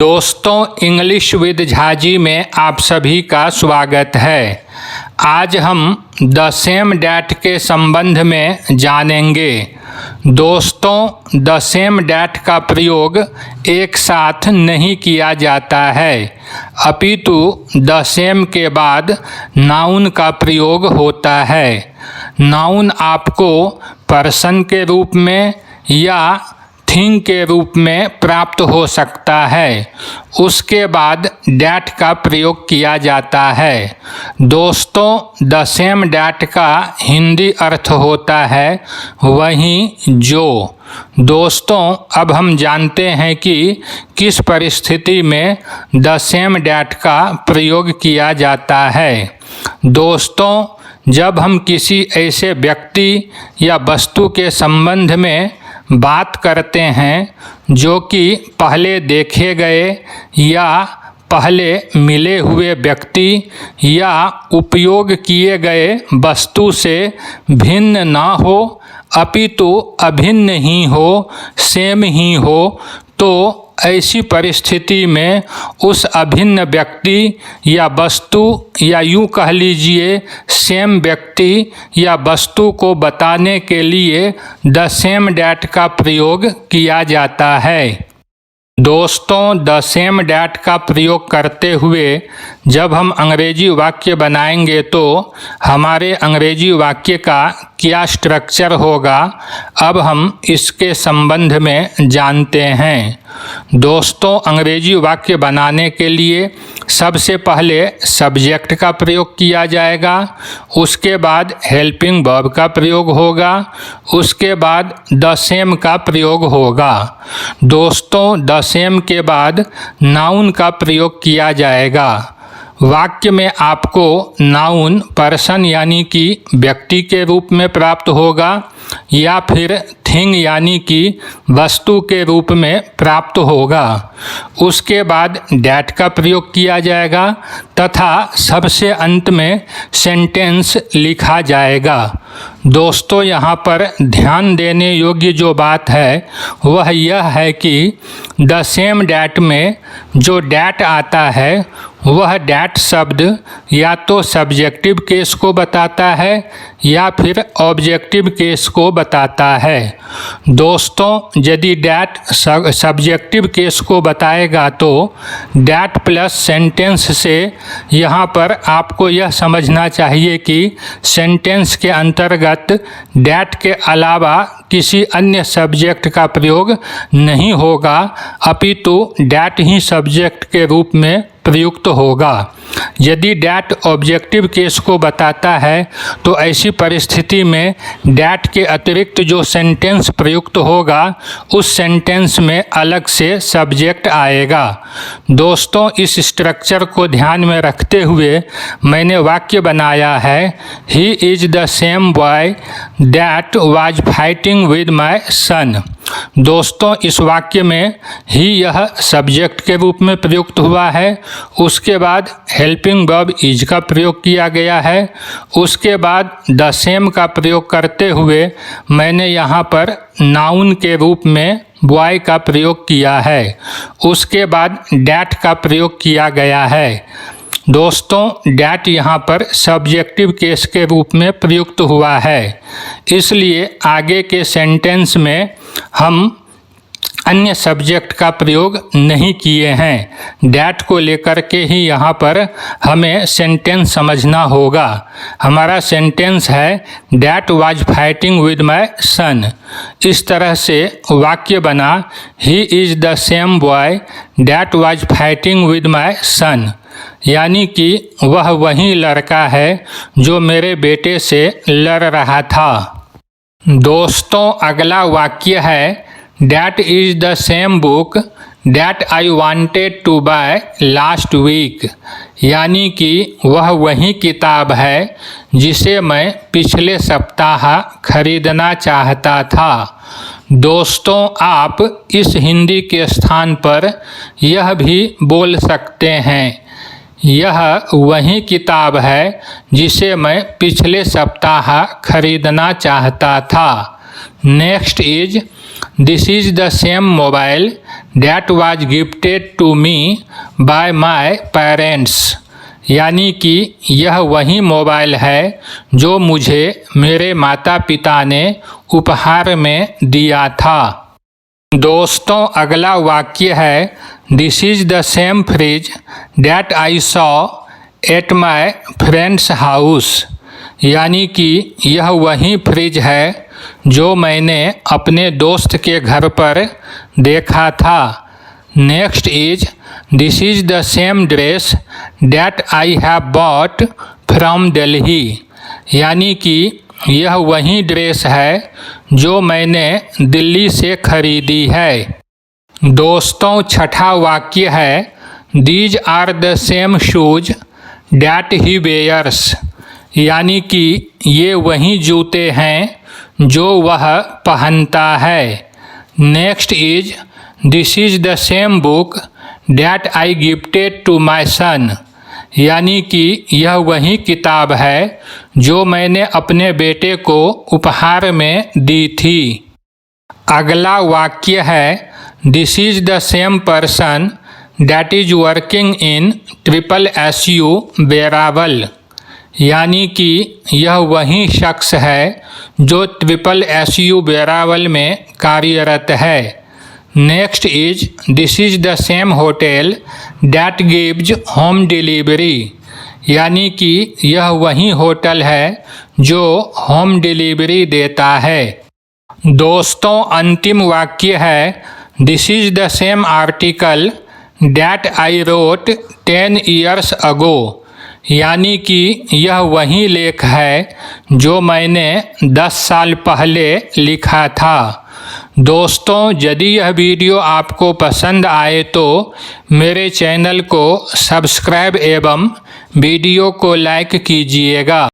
दोस्तों, English with Jhaji में आप सभी का स्वागत है। आज हम द सेम डैट के संबंध में जानेंगे। दोस्तों, द सेम डैट का प्रयोग एक साथ नहीं किया जाता है, अपितु द सेम के बाद नाउन का प्रयोग होता है। नाउन आपको पर्सन के रूप में या थिंग के रूप में प्राप्त हो सकता है, उसके बाद डैट का प्रयोग किया जाता है। दोस्तों, द सेम डैट का हिंदी अर्थ होता है वही जो। दोस्तों, अब हम जानते हैं कि किस परिस्थिति में द सेम डैट का प्रयोग किया जाता है। दोस्तों, जब हम किसी ऐसे व्यक्ति या वस्तु के संबंध में बात करते हैं जो कि पहले देखे गए या पहले मिले हुए व्यक्ति या उपयोग किए गए वस्तु से भिन्न ना हो, अपितु अभिन्न ही हो, सेम ही हो, तो ऐसी परिस्थिति में उस अभिन्न व्यक्ति या वस्तु या यूँ कह लीजिए सेम व्यक्ति या वस्तु को बताने के लिए द सेम डैट का प्रयोग किया जाता है। दोस्तों, द सेम डैट का प्रयोग करते हुए जब हम अंग्रेजी वाक्य बनाएंगे तो हमारे अंग्रेजी वाक्य का क्या स्ट्रक्चर होगा, अब हम इसके संबंध में जानते हैं। दोस्तों, अंग्रेजी वाक्य बनाने के लिए सबसे पहले सब्जेक्ट का प्रयोग किया जाएगा, उसके बाद हेल्पिंग वर्ब का प्रयोग होगा, उसके बाद द सेम का प्रयोग होगा। दोस्तों, द सेम के बाद नाउन का प्रयोग किया जाएगा। वाक्य में आपको नाउन पर्सन यानी कि व्यक्ति के रूप में प्राप्त होगा या फिर थिंग यानी कि वस्तु के रूप में प्राप्त होगा। उसके बाद डैट का प्रयोग किया जाएगा तथा सबसे अंत में सेंटेंस लिखा जाएगा। दोस्तों, यहाँ पर ध्यान देने योग्य जो बात है वह यह है कि द सेम डैट में जो डैट आता है वह डैट शब्द या तो सब्जेक्टिव केस को बताता है या फिर ऑब्जेक्टिव केस को बताता है। दोस्तों, यदि डैट सब्जेक्टिव केस को बताएगा तो डैट प्लस सेंटेंस से यहाँ पर आपको यह समझना चाहिए कि सेंटेंस के अंतर्गत डैट के अलावा किसी अन्य सब्जेक्ट का प्रयोग नहीं होगा, अपितु डैट ही सब्जेक्ट के रूप में प्रयुक्त होगा। यदि डैट ऑब्जेक्टिव केस को बताता है तो ऐसी परिस्थिति में डैट के अतिरिक्त जो सेंटेंस प्रयुक्त होगा उस सेंटेंस में अलग से सब्जेक्ट आएगा। दोस्तों, इस स्ट्रक्चर को ध्यान में रखते हुए मैंने वाक्य बनाया है, he is the same boy that was fighting with my son. दोस्तों, इस वाक्य में ही यह सब्जेक्ट के रूप में प्रयुक्त हुआ है, उसके बाद हेल्पिंग वर्ब इज का प्रयोग किया गया है, उसके बाद द सेम का प्रयोग करते हुए मैंने यहाँ पर नाउन के रूप में बॉय का प्रयोग किया है, उसके बाद डैट का प्रयोग किया गया है। दोस्तों, डैट यहाँ पर सब्जेक्टिव केस के रूप में प्रयुक्त हुआ है, इसलिए आगे के सेंटेंस में हम अन्य सब्जेक्ट का प्रयोग नहीं किए हैं। डैट को लेकर के ही यहाँ पर हमें सेंटेंस समझना होगा। हमारा सेंटेंस है that was fighting with my son. इस तरह से वाक्य बना, he is the same boy that was fighting with my son, यानी कि वह वही लड़का है जो मेरे बेटे से लड़ रहा था। दोस्तों, अगला वाक्य है That is the same book that I wanted to buy last week, यानी कि वह वही किताब है जिसे मैं पिछले सप्ताह खरीदना चाहता था। दोस्तों, आप इस हिंदी के स्थान पर यह भी बोल सकते हैं, यह वही किताब है जिसे मैं पिछले सप्ताह खरीदना चाहता था। Next is this is the same mobile that was gifted to me by my parents. यानी कि यह वही मोबाइल है जो मुझे मेरे माता पिता ने उपहार में दिया था। दोस्तों, अगला वाक्य है this is the same fridge that I saw at my friends house. यानी कि यह वही फ्रिज है जो मैंने अपने दोस्त के घर पर देखा था। Next is this is the same dress that I have bought from Delhi. यानी कि यह वही ड्रेस है जो मैंने दिल्ली से खरीदी है। दोस्तों, छठा वाक्य है these are the same shoes that he wears. यानी कि ये वही जूते हैं जो वह पहनता है। Next is this is the same book that I gifted to my son. यानी कि यह वही किताब है जो मैंने अपने बेटे को उपहार में दी थी। अगला वाक्य है this is the same person that is working in SSSU Veraval. यानी कि यह वही शख्स है जो SSSU वेरावल में कार्यरत है। Next is this is the same hotel that gives home delivery. यानी कि यह वही होटल है जो होम डिलीवरी देता है। दोस्तों, अंतिम वाक्य है this is the same article that I wrote 10 years ago। यानी कि यह वही लेख है जो मैंने 10 साल पहले लिखा था। दोस्तों, यदि यह वीडियो आपको पसंद आए तो मेरे चैनल को सब्सक्राइब एवं वीडियो को लाइक कीजिएगा।